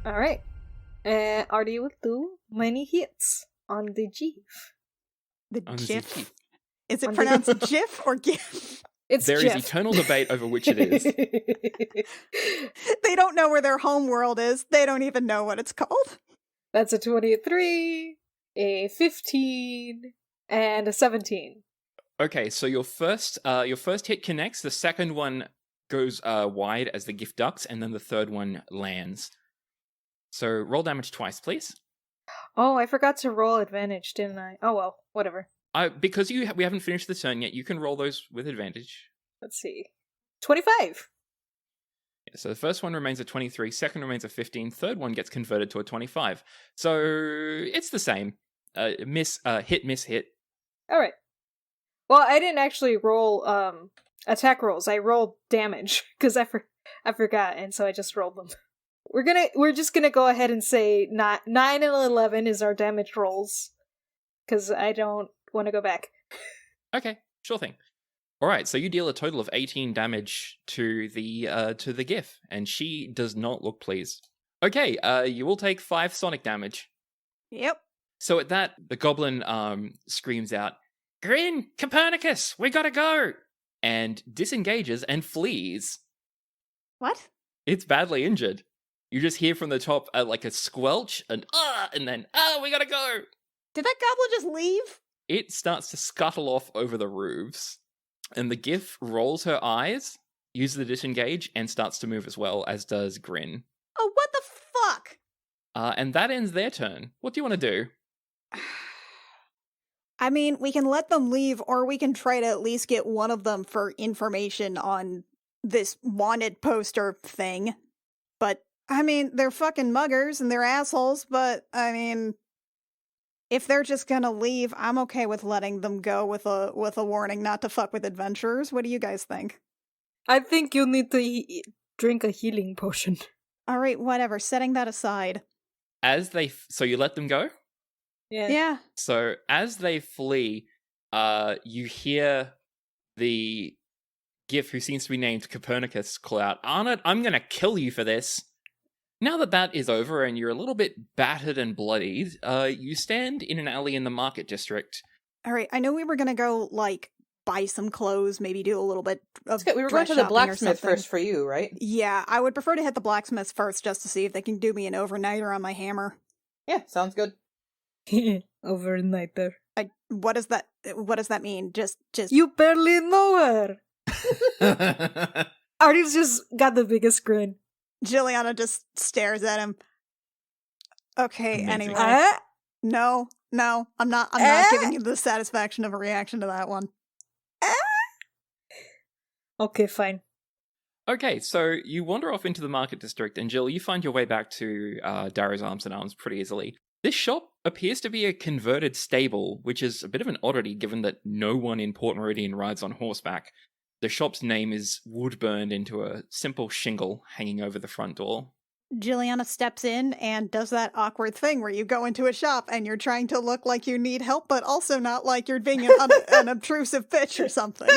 Alright. Are you do many hits on the GIF? The On the GIF? GIF. Is it On the- pronounced GIF or GIF? It's There is GIF. eternal debate over which it is. They don't know where their home world is. They don't even know what it's called. That's a 23, a 15, and a 17. Okay, so your first hit connects, the second one goes wide as the gift ducks, and then the third one lands. So roll damage twice, please. Oh, I forgot to roll advantage, didn't I? Oh well, whatever. Because we haven't finished the turn yet, you can roll those with advantage. Let's see. 25! Yeah, so the first one remains a 23, second remains a 15, third one gets converted to a 25. So it's the same. Hit, miss, hit. Alright. Well, I didn't actually roll attack rolls. I rolled damage, because I forgot, and so I just rolled them. We're just gonna go ahead and say 9 and 11 is our damage rolls, because I don't want to go back. Okay, sure thing. All right, so you deal a total of 18 damage to the GIF, and she does not look pleased. Okay, you will take 5 sonic damage. Yep. So at that, the goblin screams out, "Grin, Copernicus, we gotta go!" and disengages and flees. What? It's badly injured. You just hear from the top like a squelch, and then, we gotta go! Did that goblin just leave? It starts to scuttle off over the roofs, and the GIF rolls her eyes, uses the disengage, and starts to move as well, as does Grin. Oh, what the fuck? And that ends their turn. What do you want to do? I mean, we can let them leave, or we can try to at least get one of them for information on this wanted poster thing. But, I mean, they're fucking muggers and they're assholes, but, I mean, if they're just gonna leave, I'm okay with letting them go with a warning not to fuck with adventurers. What do you guys think? I think you need to drink a healing potion. Alright, whatever. Setting that aside. So you let them go? Yeah. So as they flee, you hear the GIF, who seems to be named Copernicus, call out, "Arnott, I'm gonna kill you for this." Now that is over and you're a little bit battered and bloodied, you stand in an alley in the market district. Alright, I know we were gonna go, buy some clothes, maybe do a little bit of We were going dress to the shopping or blacksmith something. first for you, right? Yeah, I would prefer to hit the blacksmith first just to see if they can do me an overnighter on my hammer. Yeah, sounds good. Overnighter. What does that mean? Just You barely know her! Artie's just got the biggest grin. Jilliana just stares at him. Okay, Amazing. anyway. No, I'm not giving you the satisfaction of a reaction to that one. Okay, fine. Okay, so you wander off into the market district, and Jill, you find your way back to Darrow's Arms and Arms pretty easily. This shop appears to be a converted stable, which is a bit of an oddity given that no one in Port Meridian rides on horseback. The shop's name is wood-burned into a simple shingle hanging over the front door. Jilliana steps in and does that awkward thing where you go into a shop and you're trying to look like you need help, but also not like you're being an obtrusive bitch or something.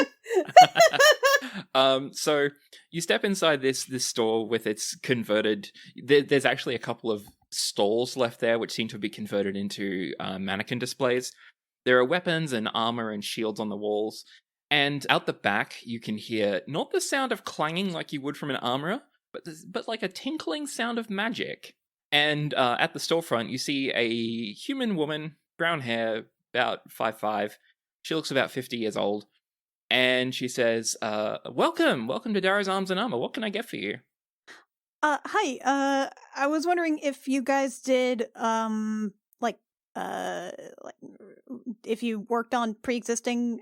So you step inside this store with its converted... There's actually a couple of stalls left there which seem to be converted into mannequin displays. There are weapons and armor and shields on the walls. And out the back, you can hear not the sound of clanging like you would from an armorer, but like a tinkling sound of magic. And at the storefront, you see a human woman, brown hair, about 5'5". She looks about 50 years old. And she says, welcome to Darrow's Arms and Armor. What can I get for you? Hi, I was wondering if you guys did, if you worked on pre-existing,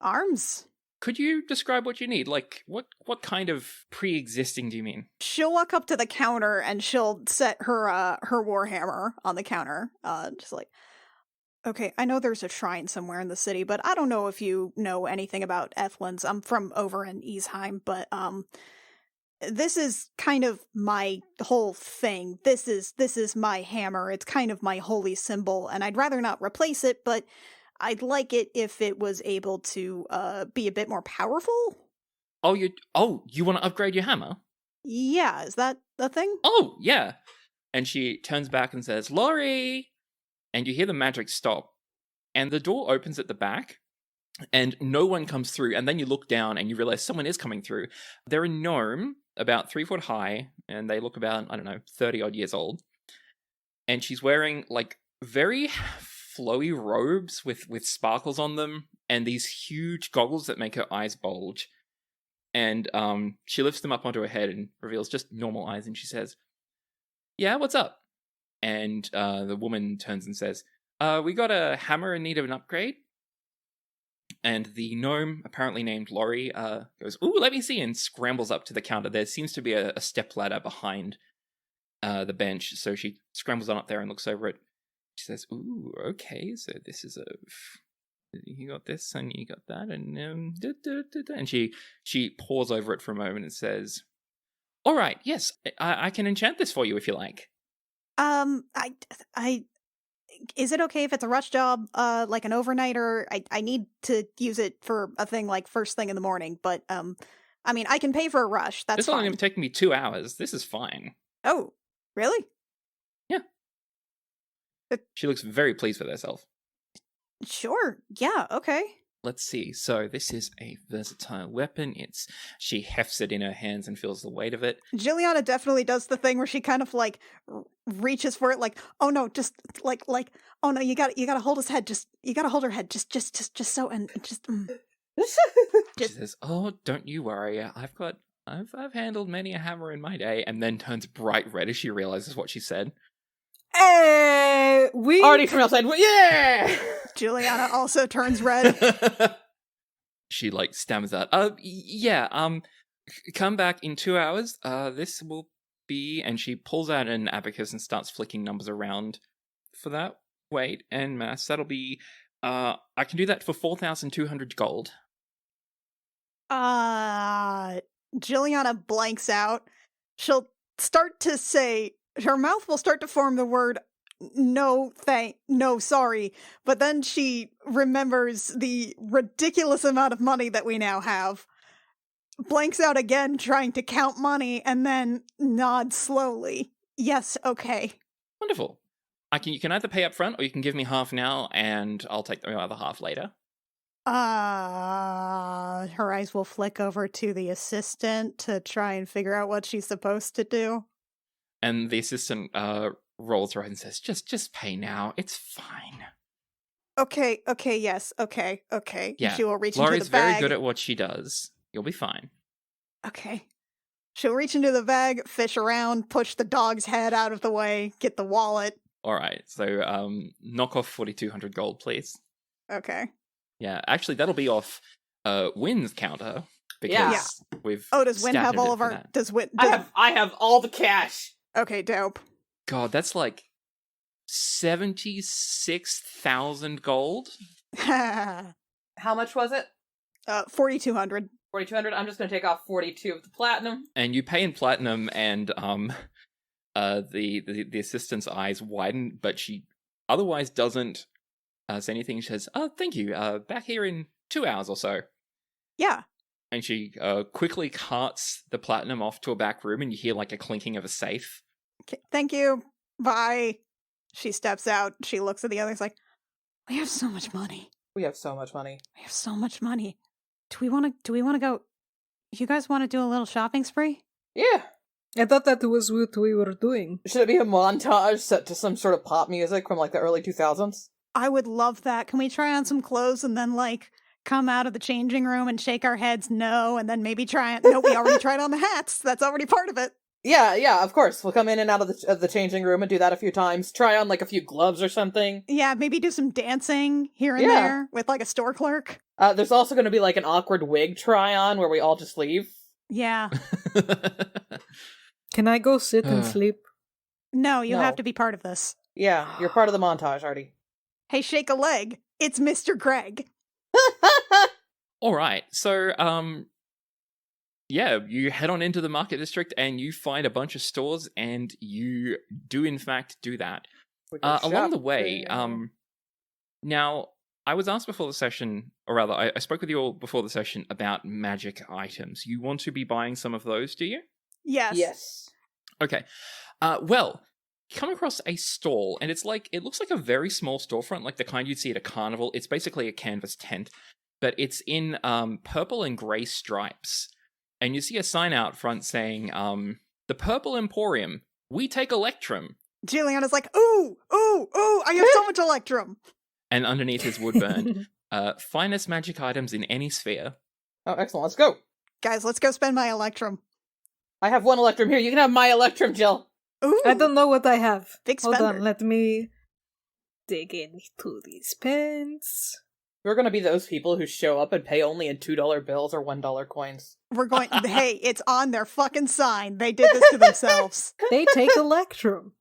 arms. Could you describe what you need? Like, what kind of pre-existing do you mean? She'll walk up to the counter and she'll set her warhammer on the counter. Just like, Okay, I know there's a shrine somewhere in the city, but I don't know if you know anything about Ethlin's. I'm from over in Easheim, but this is kind of my whole thing. This is my hammer. It's kind of my holy symbol, and I'd rather not replace it, but I'd like it if it was able to be a bit more powerful. You want to upgrade your hammer? Yeah, is that a thing? Oh, yeah. And she turns back and says, Laurie! And you hear the magic stop. And the door opens at the back, and no one comes through. And then you look down and you realize someone is coming through. They're a gnome, about 3 foot high, and they look about, 30 odd years old. And she's wearing, like, very flowy robes with sparkles on them, and these huge goggles that make her eyes bulge. And she lifts them up onto her head and reveals just normal eyes, and she says, yeah, what's up? And the woman turns and says, we got a hammer in need of an upgrade. And the gnome, apparently named Laurie, goes, ooh, let me see, and scrambles up to the counter. There seems to be a step ladder behind the bench, so she scrambles on up there and looks over it. She says, ooh, okay, so this is you got this and you got that, and and she paws over it for a moment and says, all right, yes, I can enchant this for you if you like. I is it okay if it's a rush job, like an overnighter? I need to use it for a thing like first thing in the morning, but I mean, I can pay for a rush. That's This fine. only going to take me 2 hours. This is fine. Oh, really? Yeah. She looks very pleased with herself. Sure. Yeah. Okay. Let's see. So this is a versatile weapon. She hefts it in her hands and feels the weight of it. Juliana definitely does the thing where she kind of like reaches for it, like, oh no, just like, oh no, you got to hold his head. You got to hold her head. Just so, and just. She says, "Oh, don't you worry. I've handled many a hammer in my day," and then turns bright red as she realizes what she said. We Already from outside. Yeah. Juliana also turns red. She like stammers out, come back in 2 hours. This will be," and she pulls out an abacus and starts flicking numbers around for that weight and mass. That'll be, I can do that for 4,200 gold. Juliana blanks out. She'll start to say, her mouth will start to form the word no, sorry. But then she remembers the ridiculous amount of money that we now have. Blanks out again, trying to count money, and then nods slowly. Yes, okay. Wonderful. You can either pay up front or you can give me half now and I'll take the other half later. Her eyes will flick over to the assistant to try and figure out what she's supposed to do. And the assistant rolls her eyes and says, just pay now. It's fine. Okay, yes, okay. Yeah, She will reach Laurie's into the bag. very good at what she does. You'll be fine. Okay. She'll reach into the bag, fish around, push the dog's head out of the way, get the wallet. All right, so knock off 4,200 gold, please. Okay. Yeah, actually, that'll be off Wynn's counter because Yeah. we've. Oh, does Wynn have statted all it of for our... that. Does Wynn... I have all the cash. Okay, dope. God, that's like 76,000 gold. How much was it? 4,200. 4,200. I'm just going to take off 42 of the platinum. And you pay in platinum, and the assistant's eyes widen, but she otherwise doesn't say anything. She says, "Oh, thank you. Back here in 2 hours or so." Yeah. And she quickly carts the platinum off to a back room, and you hear like a clinking of a safe. Okay, thank you. Bye. She steps out. She looks at the others like, we have so much money. We have so much money. We have so much money. Do we want to go? You guys want to do a little shopping spree? Yeah. I thought that was what we were doing. Should it be a montage set to some sort of pop music from like the early 2000s? I would love that. Can we try on some clothes and then like come out of the changing room and shake our heads no, and then maybe try it? No, we already tried on the hats. That's already part of it. Yeah, of course. We'll come in and out of the changing room and do that a few times. Try on like a few gloves or something. Yeah, maybe do some dancing here and there with like a store clerk. There's also going to be like an awkward wig try on where we all just leave. Yeah. Can I go sit and sleep? No, you No. have to be part of this. Yeah, you're part of the montage, Artie. Hey, shake a leg. It's Mr. Greg. All right, so yeah, you head on into the market district and you find a bunch of stores, and you do in fact do that. Along the way, now I was asked before the session, or rather, I spoke with you all before the session about magic items. You want to be buying some of those, do you? Yes. Yes. Okay. Well, you come across a stall, and it looks like a very small storefront, like the kind you'd see at a carnival. It's basically a canvas tent, but it's in purple and grey stripes. And you see a sign out front saying, the Purple Emporium, we take Electrum. Juliana's like, ooh, ooh, ooh, I have so much Electrum. And underneath is woodburn. Finest magic items in any sphere. Oh, excellent. Let's go. Guys, let's go spend my Electrum. I have one Electrum here. You can have my Electrum, Jill. Ooh, I don't know what I have. big Hold spender. on, let me dig into these pens. We're gonna be those people who show up and pay only in $2 bills or $1 coins. We're going, hey, it's on their fucking sign. They did this to themselves. They take Electrum.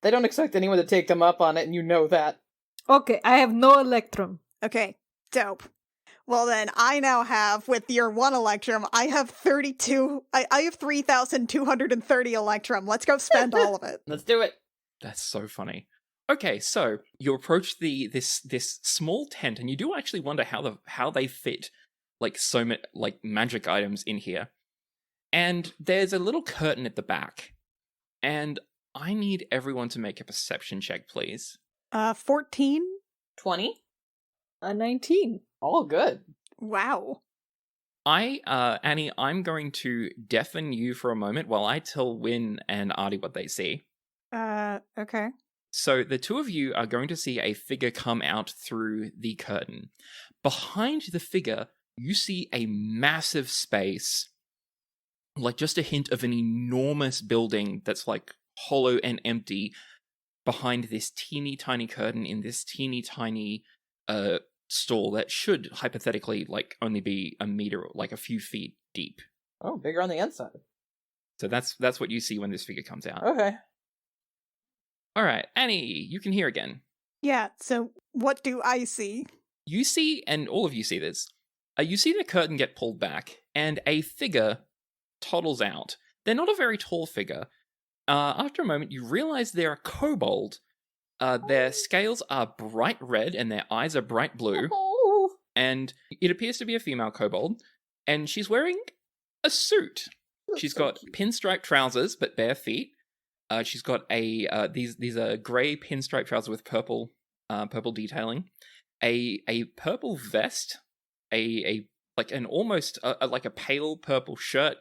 They don't expect anyone to take them up on it, and you know that. Okay, I have no Electrum. Okay, dope. Well then, I now have, with your one Electrum, I have 3,230 Electrum. Let's go spend all of it. Let's do it. That's so funny. Okay, so you approach this small tent, and you do actually wonder how they fit like so many like magic items in here. And there's a little curtain at the back, and I need everyone to make a perception check, please. 14? 20? A 19. All good. Wow. Annie, I'm going to deafen you for a moment while I tell Win and Artie what they see. Okay. So the two of you are going to see a figure come out through the curtain. Behind the figure, you see a massive space, like just a hint of an enormous building that's like hollow and empty behind this teeny tiny curtain in this teeny tiny stall that should hypothetically like only be a meter, like a few feet deep. Oh, bigger on the inside. So that's what you see when this figure comes out. Okay. All right, Annie, you can hear again. Yeah, so what do I see? You see, and all of you see this, you see the curtain get pulled back, and a figure toddles out. They're not a very tall figure. After a moment, you realize they're a kobold. Their scales are bright red, and their eyes are bright blue. Oh. And it appears to be a female kobold, and she's wearing a suit. She's got pinstripe trousers, but bare feet. She's got these are grey pinstripe trousers with purple detailing, a purple vest, a like an almost like a pale purple shirt,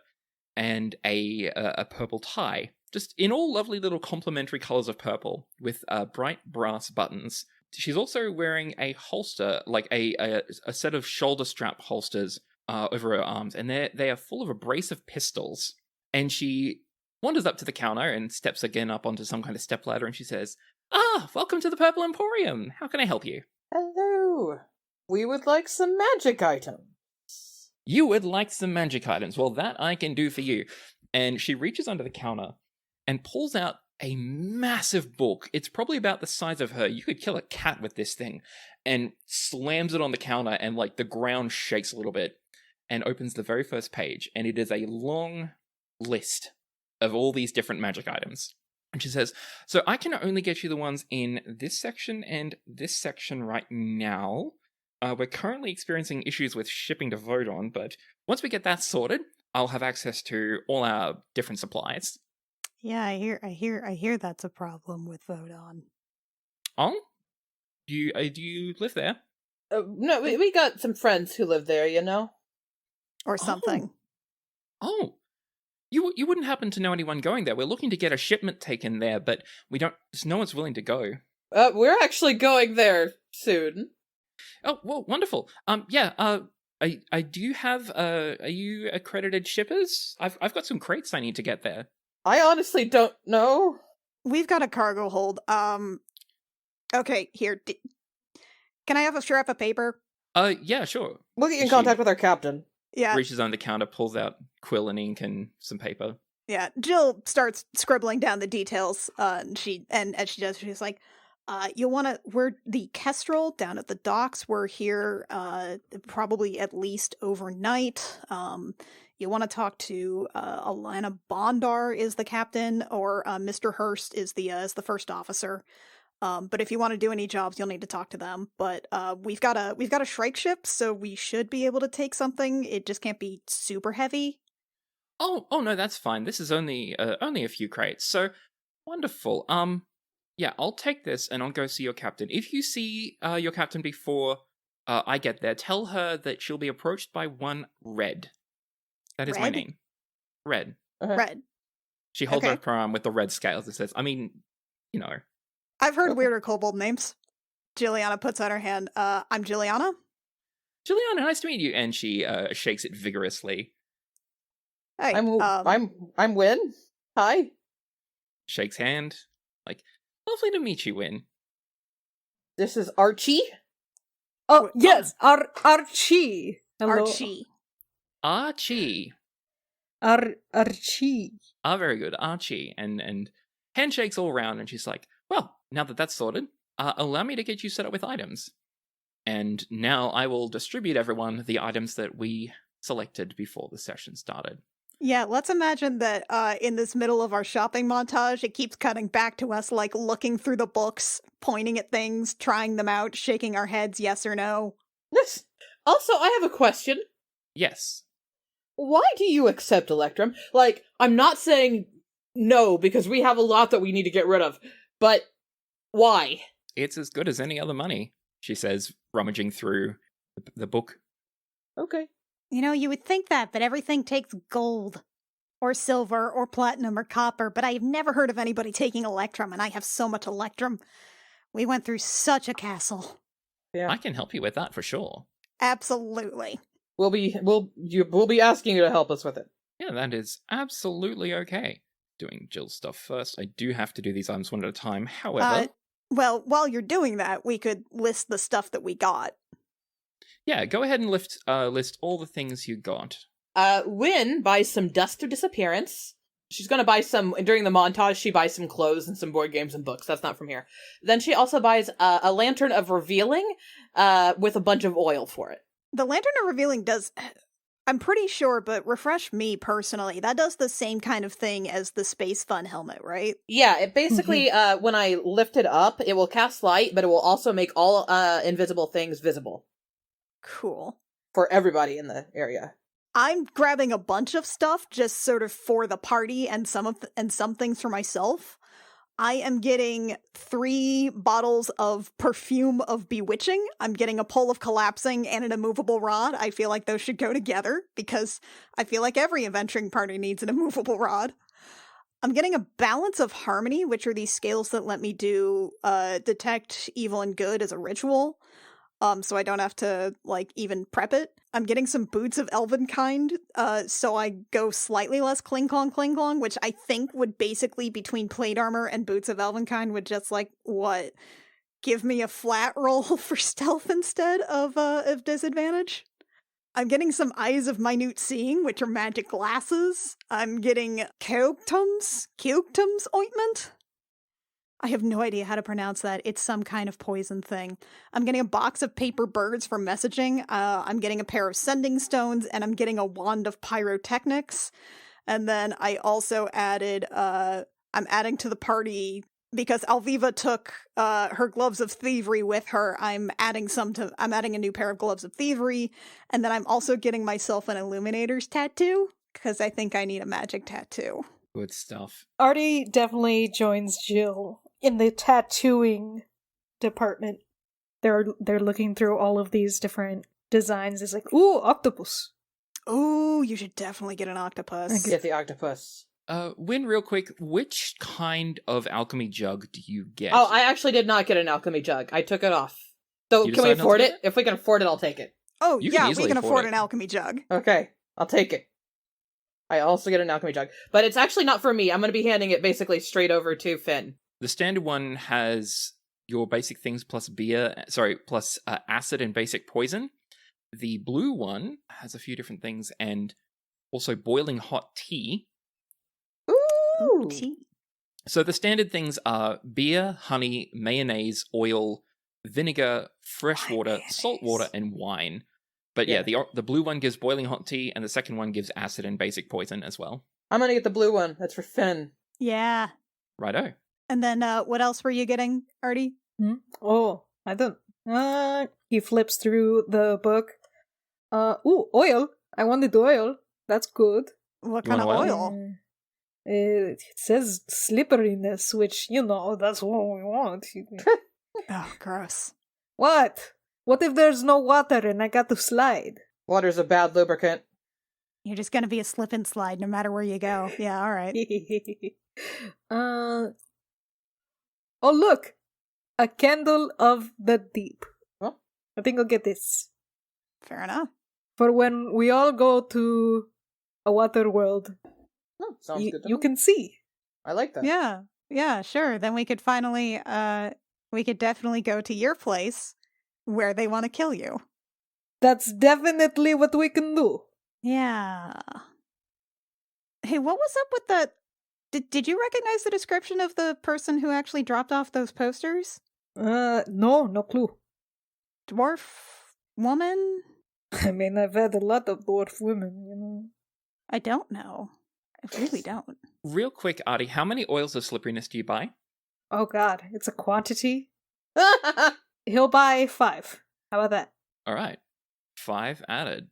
and a purple tie. Just in all lovely little complementary colors of purple with bright brass buttons. She's also wearing a holster, like a set of shoulder strap holsters over her arms, and they are full of a brace of pistols. And she wanders up to the counter and steps again up onto some kind of stepladder, and she says, welcome to the Purple Emporium. How can I help you? Hello. We would like some magic items. You would like some magic items. Well, that I can do for you. And she reaches under the counter and pulls out a massive book. It's probably about the size of her. You could kill a cat with this thing. And slams it on the counter, and like the ground shakes a little bit, and opens the very first page. And it is a long list of all these different magic items. And she says, so I can only get you the ones in this section and this section right now. We're currently experiencing issues with shipping to Vodon, but once we get that sorted, I'll have access to all our different supplies. Yeah, I hear that's a problem with Vodon. Oh? Do you live there? No, we got some friends who live there, you know? Or something. Oh. You wouldn't happen to know anyone going there. We're looking to get a shipment taken there, but no one's willing to go. We're actually going there soon. Oh, well, wonderful. Do you have, are you accredited shippers? I've got some crates I need to get there. I honestly don't know. We've got a cargo hold. Okay, here. Can I have a strap of paper? Yeah, sure. We'll get you in contact with our captain. Yeah. Reaches on the counter, pulls out quill and ink and some paper. Yeah, Jill starts scribbling down the details, and as she does, she's like, we're the Kestrel down at the docks. We're here probably at least overnight. You want to talk to Alana Bondar is the captain, or Mr. Hurst is the first officer. But if you want to do any jobs, you'll need to talk to them. But we've got a Shrike ship, so we should be able to take something. It just can't be super heavy. Oh no, that's fine. This is only a few crates, so wonderful. Yeah, I'll take this and I'll go see your captain. If you see your captain before I get there, tell her that she'll be approached by one Red. That is my Red? name. Red. Red. She holds Okay. up her arm with the red scales and says, I mean, you know. I've heard Okay. weirder kobold names. Juliana puts out her hand. I'm Juliana. Juliana, nice to meet you. And she shakes it vigorously. Hey, I'm Win. Hi. Shakes hand. Like, lovely to meet you, Win. This is Archie. Oh, yes, Archie. Hello. Archie. Archie. Archie. Ah, very good. Archie. And handshakes all around, and she's like, well, now that that's sorted, allow me to get you set up with items. And now I will distribute everyone the items that we selected before the session started. Yeah, let's imagine that in this middle of our shopping montage, it keeps cutting back to us, like, looking through the books, pointing at things, trying them out, shaking our heads, yes or no. Yes. Also, I have a question. Yes. Why do you accept Electrum? Like, I'm not saying no, because we have a lot that we need to get rid of, but why? It's as good as any other money, she says, rummaging through the book. Okay. You know, you would think that, but everything takes gold, or silver, or platinum, or copper, but I've never heard of anybody taking Electrum, and I have so much Electrum. We went through such a castle. Yeah. I can help you with that for sure. Absolutely. We'll be asking you to help us with it. Yeah, that is absolutely okay. Doing Jill's stuff first. I do have to do these items one at a time. However, Well, while you're doing that, we could list the stuff that we got. yeah, go ahead and list all the things you got. Win buys some Dust of Disappearance. She's gonna buy some, during the montage, she buys some clothes and some board games and books. That's not from here. Then she also buys a Lantern of Revealing, with a bunch of oil for it. The Lantern of Revealing does, I'm pretty sure, but refresh me personally, that does the same kind of thing as the Space Fun helmet, right? Yeah, it basically, when I lift it up, it will cast light, but it will also make all invisible things visible Cool. for everybody in the area. I'm grabbing a bunch of stuff just sort of for the party and some things for myself. I am getting 3 bottles of perfume of bewitching. I'm getting a pole of collapsing and an immovable rod. I feel like those should go together because I feel like every adventuring party needs an immovable rod. I'm getting a balance of harmony, which are these scales that let me do detect evil and good as a ritual. So I don't have to, like, even prep it. I'm getting some boots of Elvenkind, so I go slightly less cling-clong, which I think would basically, between plate armor and boots of Elvenkind, would just, like, what? Give me a flat roll for stealth instead of disadvantage? I'm getting some Eyes of Minute Seeing, which are magic glasses. I'm getting Keoktum's ointment. I have no idea how to pronounce that. It's some kind of poison thing. I'm getting a box of paper birds for messaging. I'm getting a pair of sending stones, and I'm getting a wand of pyrotechnics. And then I also added, I'm adding to the party, because Alviva took her gloves of thievery with her. I'm adding a new pair of gloves of thievery. And then I'm also getting myself an Illuminator's tattoo, because I think I need a magic tattoo. Good stuff. Artie definitely joins Jill in the tattooing department. They're looking through all of these different designs. It's like, ooh, octopus. Oh, you should definitely get an octopus. Get the octopus. Win, real quick, which kind of alchemy jug do you get? Oh, I actually did not get an alchemy jug. I took it off. So, You can we decided not to afford get it? If we can afford it, I'll take it. Oh, You can yeah, we easily can afford afford it. an alchemy jug. Okay, I'll take it. I also get an alchemy jug. But it's actually not for me. I'm going to be handing it basically straight over to Finn. The standard one has your basic things plus plus acid and basic poison. The blue one has a few different things and also boiling hot tea. Ooh! Tea. So the standard things are beer, honey, mayonnaise, oil, vinegar, fresh Why water, salt water, mayonnaise? and wine. But yeah, Yeah. the blue one gives boiling hot tea, and the second one gives acid and basic poison as well. I'm gonna get the blue one. That's for Finn. Yeah. Righto. And then what else were you getting, Artie? Oh, I don't. He flips through the book. Oil. I wanted oil. That's good. What You kind of want oil? oil? It says slipperiness, which, that's what we want. Oh, gross. What? What if there's no water and I got to slide? Water's a bad lubricant. You're just gonna be a slip and slide no matter where you go. Yeah, all right. Oh, look! A candle of the deep. Well, I think I'll get this. Fair enough. For when we all go to a water world, sounds good to you me. can see. I like that. Yeah. Yeah, sure. Then we could finally we could definitely go to your place where they want to kill you. That's definitely what we can do. Yeah. Hey, what was up with the did you recognize the description of the person who actually dropped off those posters? No clue. Dwarf woman? I mean, I've had a lot of dwarf women, I don't know. I really don't. Real quick, Artie, how many oils of slipperiness do you buy? Oh god, it's a quantity. He'll buy 5. How about that? All right, 5 added.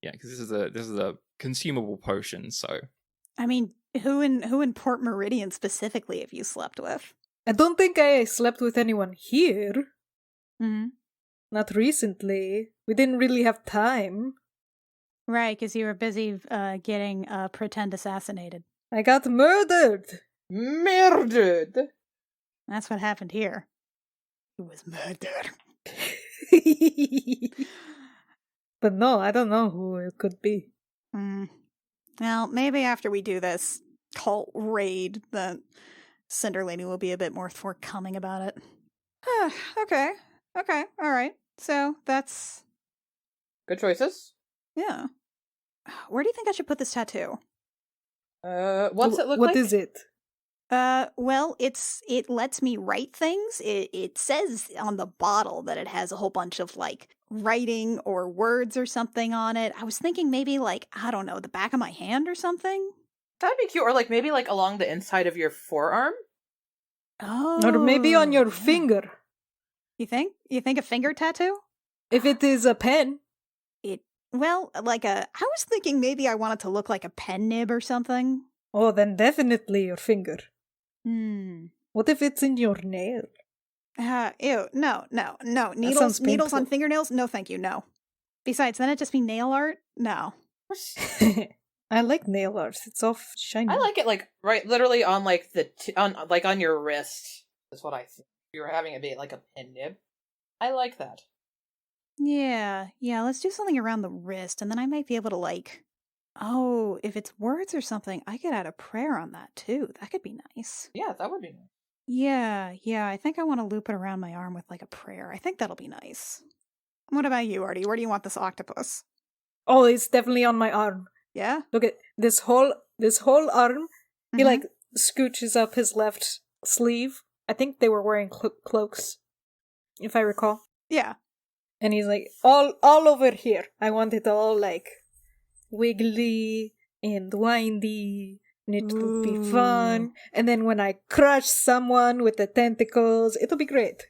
Yeah, because this is a consumable potion, so I mean, who in Port Meridian specifically have you slept with? I don't think I slept with anyone here. Mm-hmm. Not recently. We didn't really have time. Right, because you were busy getting pretend assassinated. I got murdered. Murdered. That's what happened here. He was murdered. But no, I don't know who it could be. Well, maybe after we do this cult raid, the Cinder Lady will be a bit more forthcoming about it. Okay, all right. So that's Good choices. yeah. Where do you think I should put this tattoo? What's it look What like? is it? Well, it lets me write things. It says on the bottle that it has a whole bunch of like writing or words or something on it. I was thinking maybe like, I don't know, the back of my hand or something. That'd be cute. Or like maybe like along the inside of your forearm. Oh. Or maybe on your yeah. finger. You think? You think a finger tattoo? If it is a pen. Well, like I was thinking maybe I want it to look like a pen nib or something. Oh, then definitely your finger. Hmm. What if it's in your nail? Ew. No. Needles sounds on painful. fingernails? No, thank you, no. Besides, then it'd just be nail art? No. I like nail art. It's all shiny. I like it like right, literally on like on your wrist. That's what I think. You were having it be like a pin nib. I like that. Yeah, let's do something around the wrist, and then I might be able to, like... Oh, if it's words or something, I could add a prayer on that, too. That could be nice. Yeah, that would be nice. Yeah, I think I want to loop it around my arm with, like, a prayer. I think that'll be nice. What about you, Artie? Where do you want this octopus? Oh, it's definitely on my arm. Yeah? Look at this whole arm. He Mhm. like scooches up his left sleeve. I think they were wearing cloaks, if I recall. Yeah. And he's like, all over here. I want it all like wiggly and windy, and it will be fun. And then when I crush someone with the tentacles, it'll be great.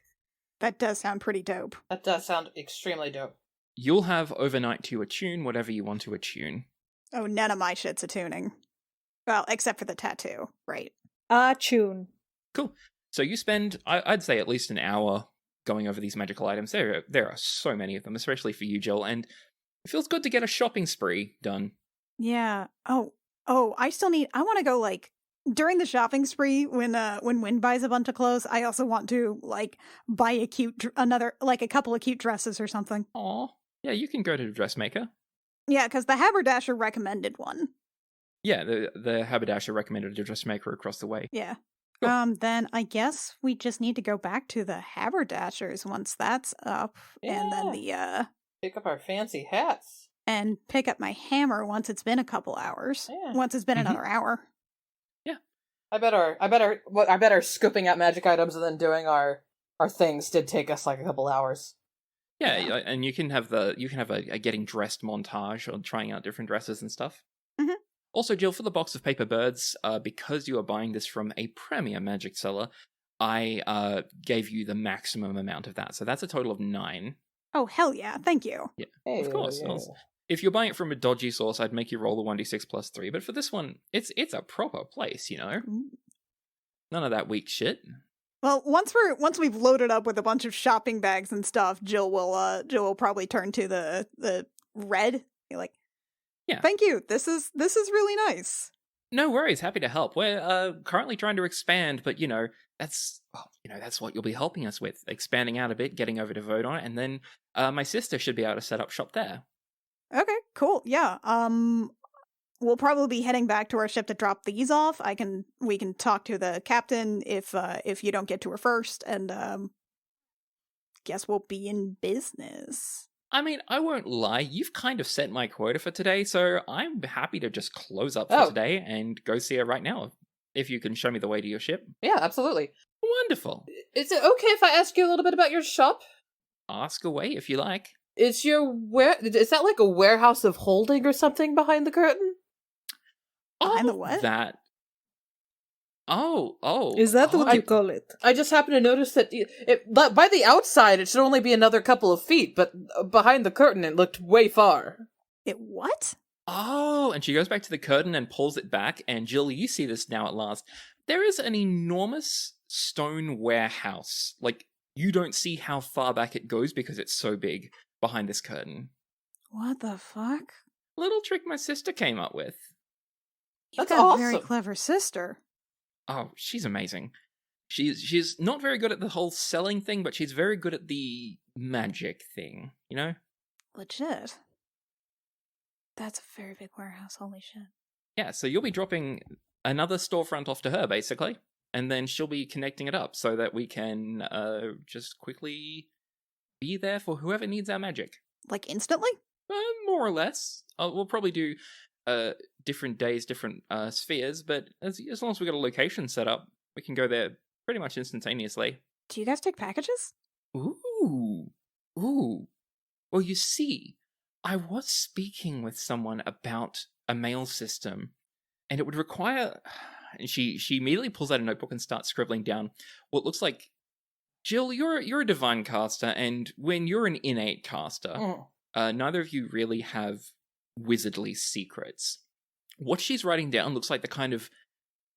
That does sound pretty dope. That does sound extremely dope. you'll have overnight to attune whatever you want to attune. Oh, none of my shit's attuning. Well, except for the tattoo, right? Tune. Cool. So you spend, I'd say, at least an hour going over these magical items. There are so many of them, especially for you, Jill, and it feels good to get a shopping spree done. Yeah. Oh, I want to go, like, during the shopping spree, when Wynn buys a bunch of clothes, I also want to, like, buy a couple of cute dresses or something. Aw. Yeah, you can go to the dressmaker. Yeah, because the haberdasher recommended one. Yeah, the haberdasher recommended a dressmaker across the way. Yeah. Cool. Then I guess we just need to go back to the haberdashers once that's up. And then pick up our fancy hats. and pick up my hammer once it's been a couple hours. Yeah. Once it's been Mhm. another hour. I bet our scooping out magic items and then doing our things did take us like a couple hours. Yeah, and you can have a getting dressed montage or trying out different dresses and stuff. Mhm. Also, Jill, for the box of paper birds, because you are buying this from a premier magic seller, I gave you the maximum amount of that. So that's a total of 9. Oh, hell yeah. Thank you. Yeah, Hey, of course. yeah. If you're buying it from a dodgy source, I'd make you roll the 1d6 plus 3. But for this one, it's a proper place, you know? Ooh. None of that weak shit. Well, once we've loaded up with a bunch of shopping bags and stuff, Jill will probably turn to the red. Be like, Yeah. Thank you. This is really nice. No worries, happy to help. We're currently trying to expand, but that's what you'll be helping us with, expanding out a bit, getting over to Vodon, and then my sister should be able to set up shop there. Okay, cool. Yeah. We'll probably be heading back to our ship to drop these off. We can talk to the captain if you don't get to her first, and guess we'll be in business. I mean, I won't lie, you've kind of set my quota for today, so I'm happy to just close up for today and go see her right now, if you can show me the way to your ship. Yeah, absolutely. Wonderful. Is it okay if I ask you a little bit about your shop? Ask away if you like. Is that like a warehouse of holding or something behind the curtain? Behind the what? That. Oh. Is that what you call it? I just happened to notice that by the outside it should only be another couple of feet, but behind the curtain it looked way far. It what? Oh, and she goes back to the curtain and pulls it back, and Jill, you see this now at last. There is an enormous stone warehouse. Like, you don't see how far back it goes because it's so big behind this curtain. What the fuck? Little trick my sister came up with. You've That's got awesome. a very clever sister. Oh, she's amazing. She's not very good at the whole selling thing, but she's very good at the magic thing, you know? Legit. That's a very big warehouse, holy shit. Yeah, so you'll be dropping another storefront off to her, basically, and then she'll be connecting it up so that we can just quickly be there for whoever needs our magic. Like instantly? More or less. We'll probably do different days, different spheres, but as long as we got a location set up, we can go there pretty much instantaneously. Do you guys take packages? Ooh. Well, you see, I was speaking with someone about a mail system, and it would require... And she immediately pulls out a notebook and starts scribbling down what looks like... Jill, you're a divine caster, and when you're an innate caster, neither of you really have wizardly secrets. What she's writing down looks like the kind of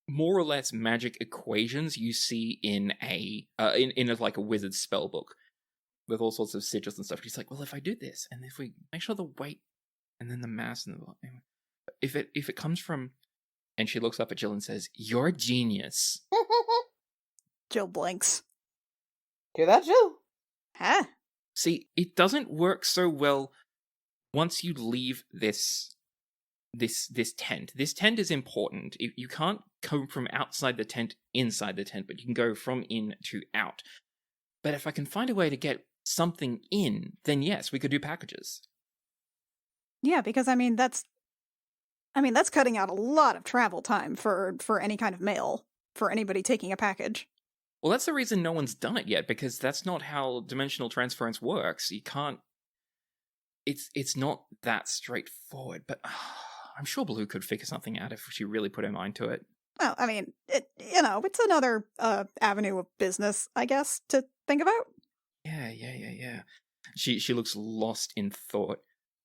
more or less magic equations you see in a wizard spell book with all sorts of sigils and stuff. She's like, well, if I do this, and if we make sure the weight and then the mass and the if it comes from, and she looks up at Jill and says, "You're a genius." Jill blinks. Hear that, Jill? Huh? See, it doesn't work so well once you leave this tent. This tent is important. You can't go from outside the tent inside the tent, but you can go from in to out. But if I can find a way to get something in, then yes, we could do packages. Yeah, because that's cutting out a lot of travel time for any kind of mail for anybody taking a package. Well, that's the reason no one's done it yet, because that's not how dimensional transference works. You can't... It's not that straightforward, but I'm sure Blue could figure something out if she really put her mind to it. Well, it's another avenue of business, I guess, to think about. Yeah. She looks lost in thought.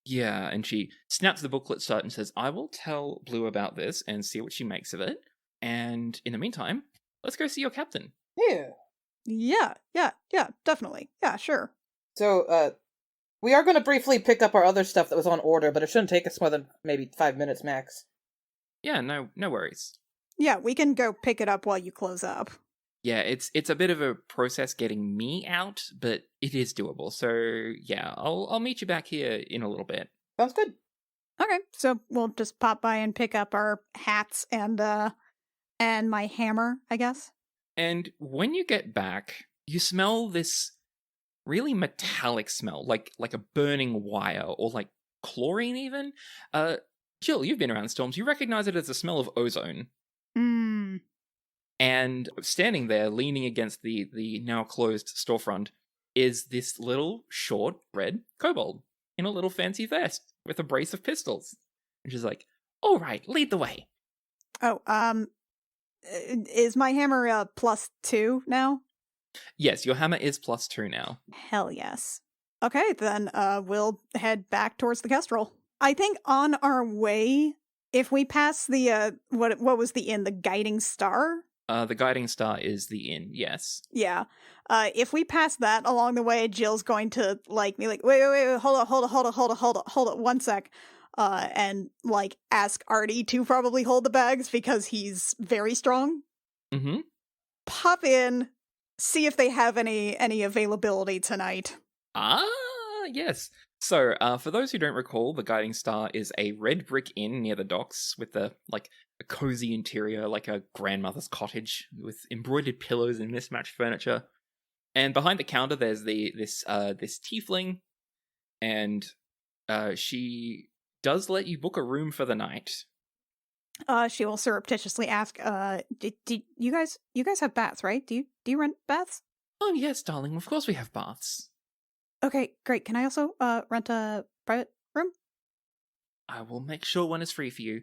Yeah, and she snaps the booklet shut and says, I will tell Blue about this and see what she makes of it. And in the meantime, let's go see your captain. Yeah. Yeah, definitely. Yeah, sure. So, we are going to briefly pick up our other stuff that was on order, but it shouldn't take us more than maybe 5 minutes max. Yeah, no worries. Yeah, we can go pick it up while you close up. Yeah, it's a bit of a process getting me out, but it is doable. So yeah, I'll meet you back here in a little bit. Sounds good. Okay, so we'll just pop by and pick up our hats and my hammer, I guess. And when you get back, you smell this really metallic smell, like a burning wire, or like chlorine even. Jill, you've been around storms. You recognize it as the smell of ozone. And standing there, leaning against the now closed storefront, is this little short red kobold in a little fancy vest with a brace of pistols. And she's like, "All right, lead the way." Oh, is my hammer +2 now? Yes, your hammer is +2 now. Hell yes. Okay, then we'll head back towards the Kestrel. I think on our way, if we pass the what was the inn? The Guiding Star? The guiding star is the inn, yes. Yeah. If we pass that along the way, Jill's going to be like, wait, hold up, 1 sec. And ask Artie to probably hold the bags because he's very strong. Mm-hmm. Pop in, see if they have any availability tonight. Yes. So, for those who don't recall, the Guiding Star is a red brick inn near the docks with a cozy interior, like a grandmother's cottage with embroidered pillows and mismatched furniture. And behind the counter, there's this tiefling, and she does let you book a room for the night. She will surreptitiously ask, do you guys have baths, right? Do you rent baths? Oh yes, darling, of course we have baths. Okay, great. Can I also rent a private room? I will make sure one is free for you.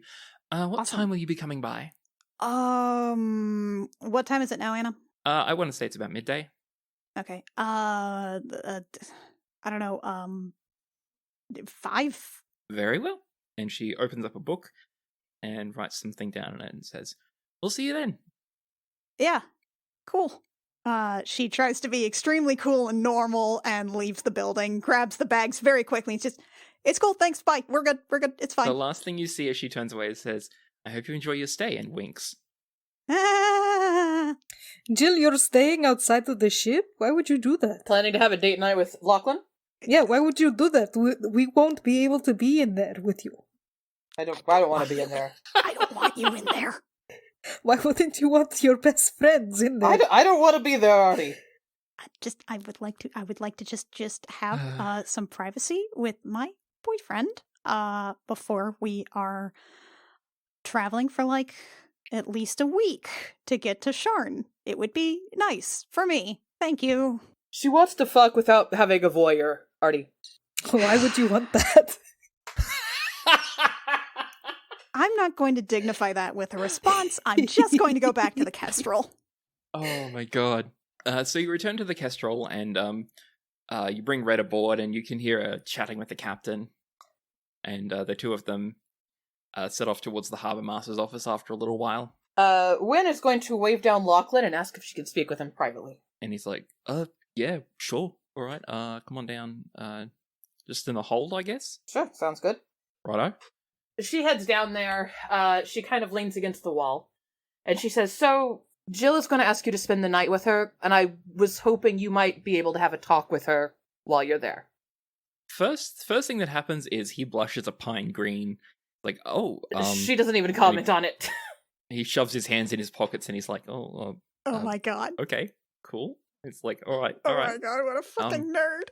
What Awesome. time will you be coming by? What time is it now, Anna? I want to say it's about midday. Okay. I don't know, 5? Very well. And she opens up a book and writes something down in it and says, "We'll see you then." Yeah. Cool. She tries to be extremely cool and normal and leaves the building, grabs the bags very quickly. It's cool, thanks, bye. We're good, it's fine. The last thing you see as she turns away says, "I hope you enjoy your stay," and winks. Ah. Jill, you're staying outside of the ship? Why would you do that? Planning to have a date night with Lachlan? Yeah, why would you do that? We won't be able to be in there with you. I don't want to be in there. I don't want you in there. Why wouldn't you want your best friends in there? I don't want to be there, Artie. I would like to just have some privacy with my boyfriend before we are traveling for at least a week to get to Sharn. It would be nice for me. Thank you. She wants to fuck without having a voyeur, Artie. Why would you want that? I'm not going to dignify that with a response. I'm just going to go back to the Kestrel. Oh my god. So you return to the Kestrel and you bring Red aboard and you can hear her chatting with the captain. And the two of them set off towards the Harbour Master's office after a little while. Wynn is going to wave down Lachlan and ask if she can speak with him privately. And he's like, yeah, sure. All right, come on down. Just in the hold, I guess? Sure, sounds good. Righto. She heads down there. She kind of leans against the wall. And she says, "So, Jill is going to ask you to spend the night with her, and I was hoping you might be able to have a talk with her while you're there." First thing that happens is he blushes a pine green. Like, she doesn't even comment on it. He shoves his hands in his pockets and he's like, oh my god. Okay, cool. It's like, all right. My god, what a fucking nerd.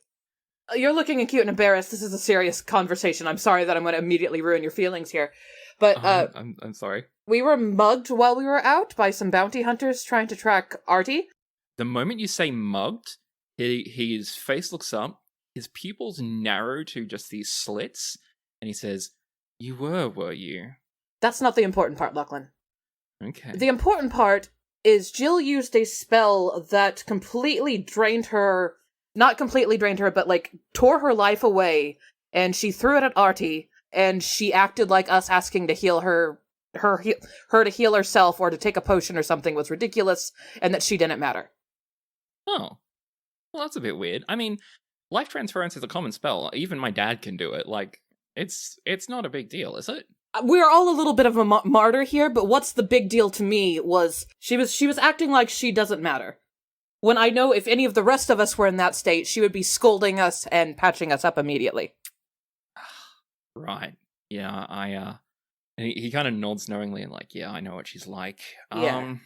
You're looking cute and embarrassed. This is a serious conversation. I'm sorry that I'm going to immediately ruin your feelings here. But, I'm sorry. We were mugged while we were out by some bounty hunters trying to track Artie. The moment you say mugged, his face looks up, his pupils narrow to just these slits, and he says, "You were you?" That's not the important part, Lachlan. Okay. The important part is Jill used a spell that completely drained her, not completely drained her, but tore her life away, and she threw it at Artie, and she acted like us asking to heal her to heal herself or to take a potion or something was ridiculous, and that she didn't matter. Oh. Well, that's a bit weird. I mean, life transference is a common spell. Even my dad can do it. It's not a big deal, is it? We're all a little bit of a martyr here, but what's the big deal to me was she was acting like she doesn't matter. When I know if any of the rest of us were in that state, she would be scolding us and patching us up immediately. Right. Yeah, and he kind of nods knowingly and yeah, I know what she's like. Yeah.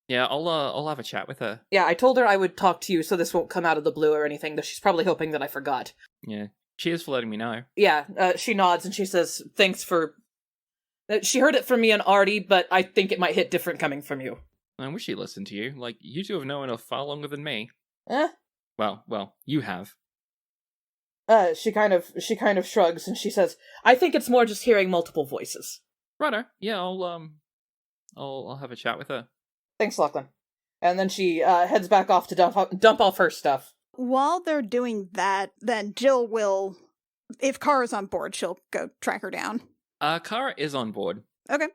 Yeah, I'll have a chat with her. Yeah, I told her I would talk to you so this won't come out of the blue or anything, though she's probably hoping that I forgot. Yeah. Cheers for letting me know. Yeah, she nods and she says, "Thanks for..." She heard it from me and Artie, but I think it might hit different coming from you. I wish he listened to you. Like, you two have known her far longer than me. Eh? Well, you have. She kind of shrugs and she says, "I think it's more just hearing multiple voices." Righto. Yeah, I'll have a chat with her. Thanks, Lachlan. And then she heads back off to dump off her stuff. While they're doing that, then Jill will, if Kara's on board, she'll go track her down. Kara is on board. Okay.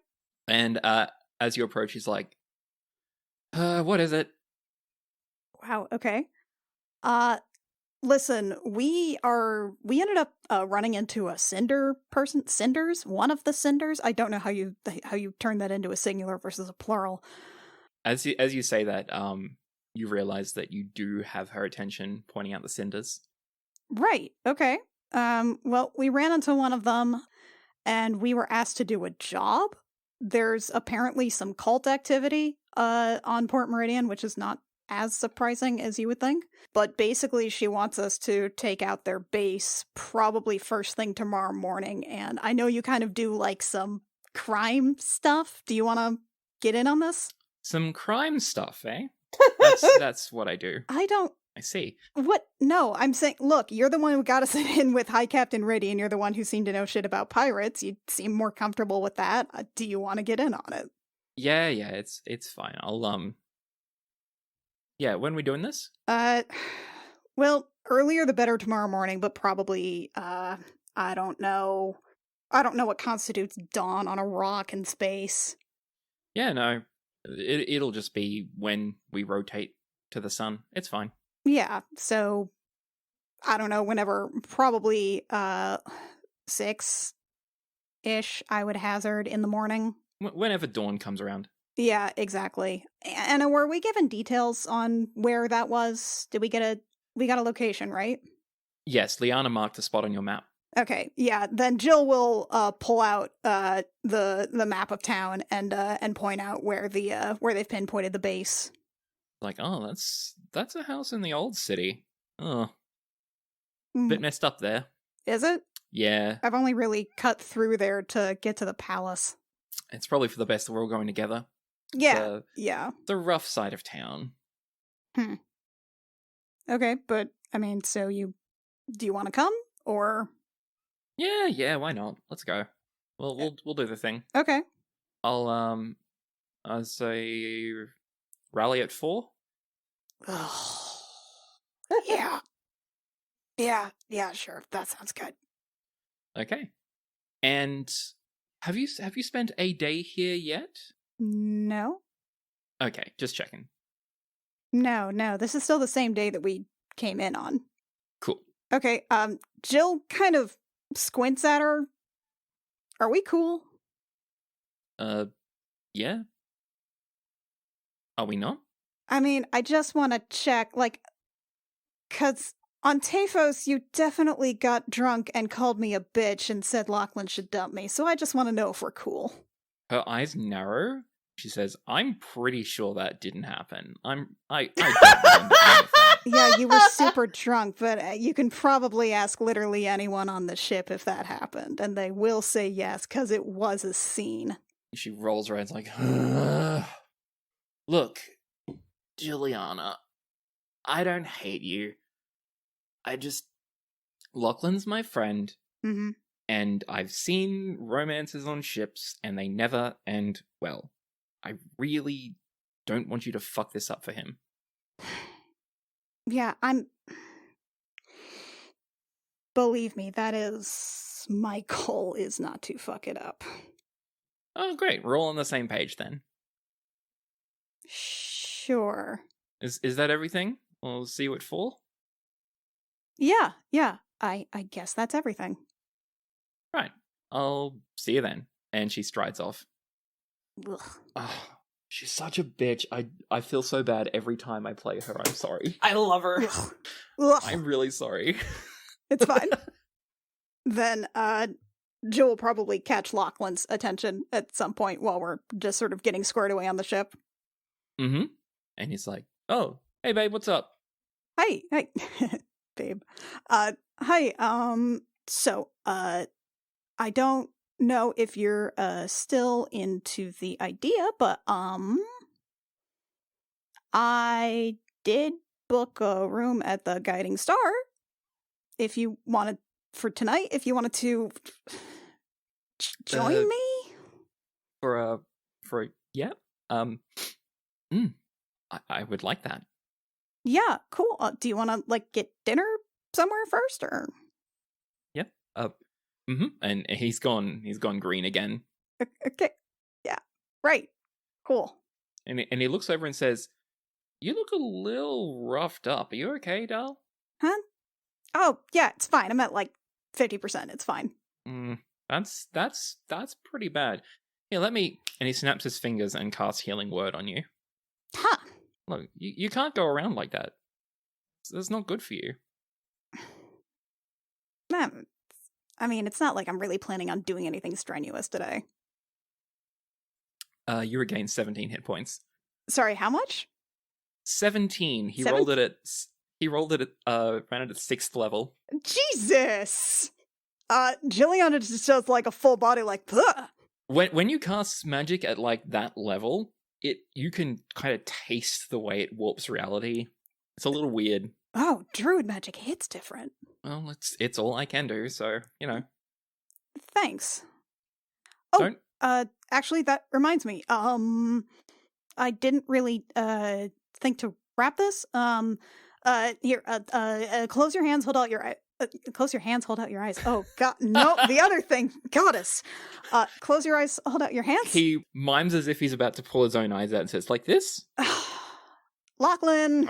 And as you approach, he's like, what is it? Wow, okay. Listen, we ended up running into a cinder person. Cinders? One of the cinders? I don't know how you turn that into a singular versus a plural. As you say that, you realize that you do have her attention pointing out the cinders. Right, okay. Well, we ran into one of them, and we were asked to do a job. There's apparently some cult activity on Port Meridian, which is not as surprising as you would think. But basically, she wants us to take out their base probably first thing tomorrow morning. And I know you kind of do like some crime stuff. Do you want to get in on this? Some crime stuff, eh? That's what I do. I see. What? No, I'm saying, look, you're the one who got us in with High Captain Riddy, and you're the one who seemed to know shit about pirates. You seem more comfortable with that. Do you want to get in on it? Yeah, it's fine. I'll Yeah, when are we doing this? Well, earlier the better tomorrow morning, but probably, I don't know. I don't know what constitutes dawn on a rock in space. Yeah, no. It'll just be when we rotate to the sun. It's fine. Yeah, so I don't know, whenever, probably 6-ish, I would hazard in the morning. Whenever dawn comes around. Yeah, exactly. And were we given details on where that was? We got a location, right? Yes, Liana marked the spot on your map. Okay, yeah. Then Jill will pull out the map of town and point out where they've pinpointed the base. Like, oh, that's a house in the old city. Oh, bit messed up there. Is it? Yeah. I've only really cut through there to get to the palace. It's probably for the best that we're all going together. Yeah, yeah. The rough side of town. Okay, but I mean, so do you want to come or? Yeah, why not? Let's go. We'll do the thing. Okay. I'll say rally at 4. Yeah, sure. That sounds good. Okay. And have you spent a day here yet? No. Okay, just checking. No. This is still the same day that we came in on. Cool. Okay, Jill kind of squints at her. Are we cool? Yeah. Are we not? I mean, I just want to check, like, 'cause on Tafos, you definitely got drunk and called me a bitch and said Lachlan should dump me, so I just want to know if we're cool. Her eyes narrow. She says, "I'm pretty sure that didn't happen. I don't remember anything." Yeah, you were super drunk, but you can probably ask literally anyone on the ship if that happened, and they will say yes, because it was a scene. She rolls her eyes like, "Look, Juliana, I don't hate you. Lachlan's my friend, and I've seen romances on ships, and they never end well. I really don't want you to fuck this up for him." Yeah, believe me, that is my goal, is not to fuck it up. Oh, great. We're all on the same page then. Sure. Is that everything? We'll see you at 4? Yeah. I guess that's everything. Right. I'll see you then. And she strides off. Ugh. Oh, she's such a bitch. I feel so bad every time I play her. I'm sorry. I love her. Ugh. I'm really sorry. It's fine. Then, Jill will probably catch Lachlan's attention at some point while we're just sort of getting squared away on the ship. Mm-hmm. And he's like, "Oh, hey babe, what's up?" Hi. Babe. Hi, so, I don't know if you're, still into the idea, but, I did book a room at the Guiding Star. If you wanted for tonight, if you wanted to join me For yeah. I would like that. Yeah, cool. Do you want to like get dinner somewhere first, or? Yeah. And he's gone green again. Okay. Yeah. Right. Cool. And he looks over and says, "You look a little roughed up. Are you okay, doll?" Huh? Oh, yeah, it's fine. I'm at like 50%. It's fine. That's pretty bad. Here, let me. And he snaps his fingers and casts Healing Word on you. Huh. Look, you can't go around like that. That's not good for you. I mean, it's not like I'm really planning on doing anything strenuous today. You regain 17 hit points. Sorry, how much? 17. He rolled it at. He rolled it at. Ran it at 6th level. Jesus. Jillian just does like a full body, like. Ugh. When you cast magic at like that level, you can kind of taste the way it warps reality. It's a little weird. Oh, druid magic hits different. Well, it's all I can do, so Thanks. Oh, Don't. Actually, that reminds me. I didn't really think to wrap this. Here. Close your hands. Hold out your eye. Close your hands. Hold out your eyes. Oh God, no! The other thing, goddess. Close your eyes. Hold out your hands. He mimes as if he's about to pull his own eyes out and says, "Like this." Lachlan.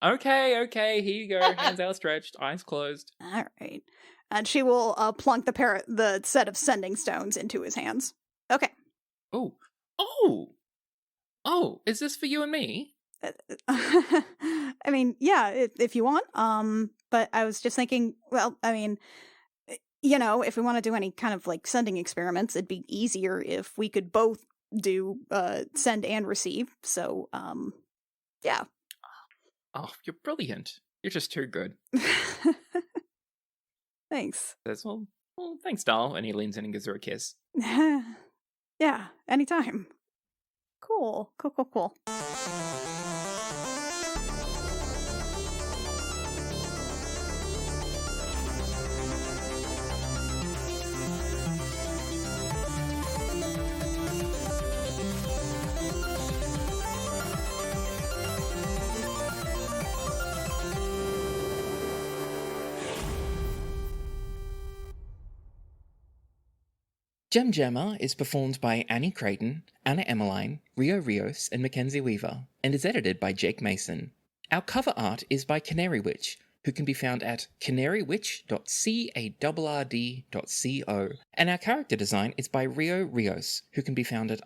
Okay. Here you go. Hands outstretched, eyes closed. All right. And she will plunk the set of sending stones into his hands. Okay. Oh! Is this for you and me? I mean, yeah, if you want. But I was just thinking, well, I mean, if we want to do any kind of like sending experiments, it'd be easier if we could both do send and receive. So, yeah. Oh, you're brilliant. You're just too good. Thanks. Says, well, thanks, doll. And he leans in and gives her a kiss. Yeah, anytime. Cool. Gem Jammer is performed by Annie Creighton, Anna Emmeline, Rio Rios, and Mackenzie Weaver, and is edited by Jake Mason. Our cover art is by Canary Witch, who can be found at canarywitch.cawrd.co, and our character design is by Rio Rios, who can be found at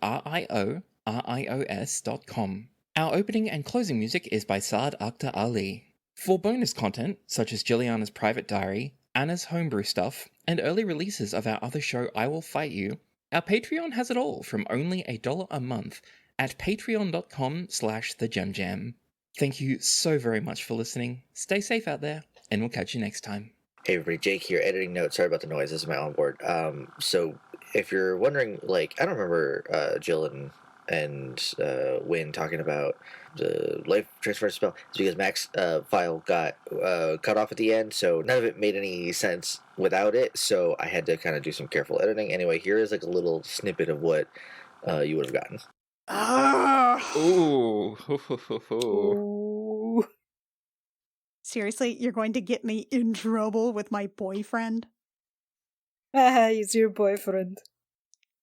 rios.com. Our opening and closing music is by Saad Akhtar Ali. For bonus content, such as Juliana's private diary, Anna's homebrew stuff, and early releases of our other show I Will Fight You, our Patreon has it all from only $1 a month at patreon.com/thegemjam. Thank you so very much for listening. Stay safe out there, and we'll catch you next time. Hey everybody, Jake here, editing notes. Sorry about the noise, this is my onboard. So if you're wondering, like, I don't remember Jill and Wynn talking about the life transfer spell. It's because Mac's file got cut off at the end, so none of it made any sense without it, so I had to kind of do some careful editing. Anyway, here is like a little snippet of what you would have gotten. Ooh. Ooh. Seriously, you're going to get me in trouble with my boyfriend? He's your boyfriend.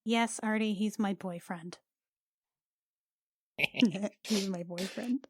Yes, Artie, he's my boyfriend. He's my boyfriend.